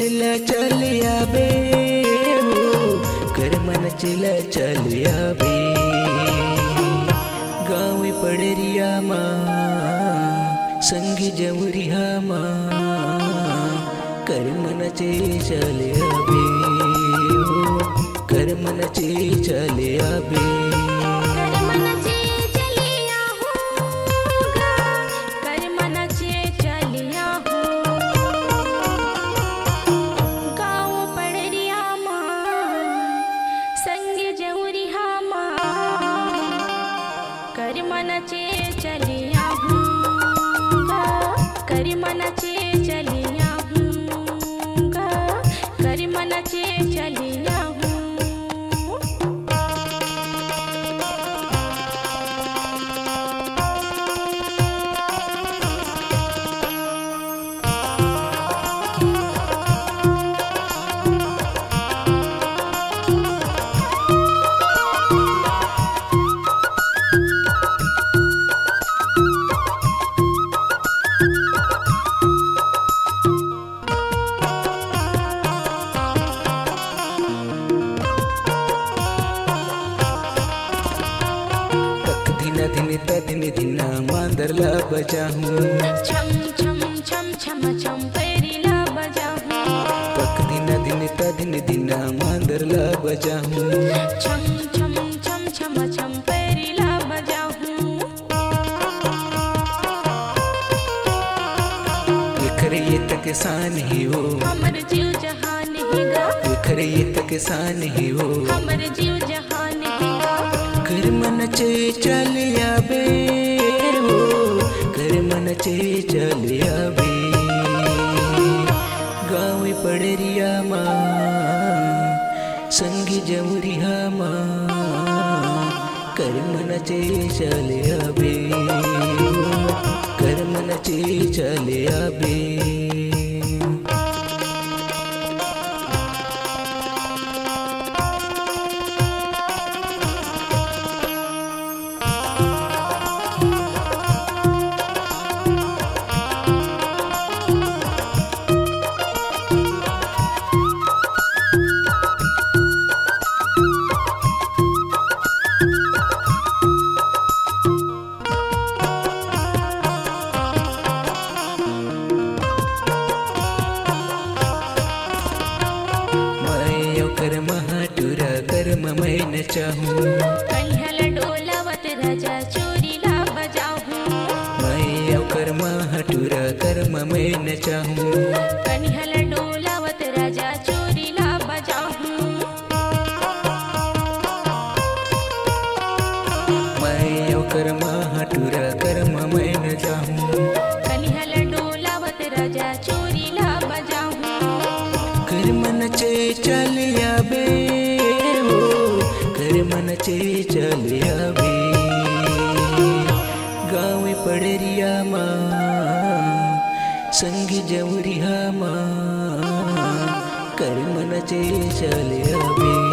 चिला चलिया बे हो, कर मन चिला चलिया बे। गाँव पड़रिया माँ संगी जमुरिया माँ, कर मन चे चलिया बे हो, कर मन चे चलिया बे। कर मनाचे चलिया हूँ, कर मनाचे चलिया हूँ, कर मनाचे चलिया हूँ। दिन दिना मांदरला बजाहूँ, छम छम छम छम छम पैरीला बजाहूँ। पक दिन दिना मांदरला बजाहूँ, छम छम छम छम छम पैरीला बजाहूँ। विखरे ये तक सान ही हो, हमर जीव जहान ही गा। विखरे ये तक सान ही हो, हमर जीव जहान ही गा। कर मन चे चलिया बे हो, कर मन चे चलिया बे। गाँव पड़रिया माँ संगी जमुरिया माँ, कर मन चे चलिया बे हो, कर मन चे चलिया बे। कर महाटुरा कर मैं न चाहूँ, कन्हल डोलावत राजा चोरीला बजाहूँ। मैं कर महाटुरा कर मैं न चाहूँ, कन्हल डोलावत राजा चोरीला बजाहूँ। मैं कर महाटुरा कर मैं न चाहूँ, कन्हल डोलावत राजा चोरीला बजाहूँ। कर मन चे चलिया बे हो, कर मन चे चलिया बे। गाँव पड़रिया माँ संगी जमुरिया माँ, कर मन चे चलिया बे।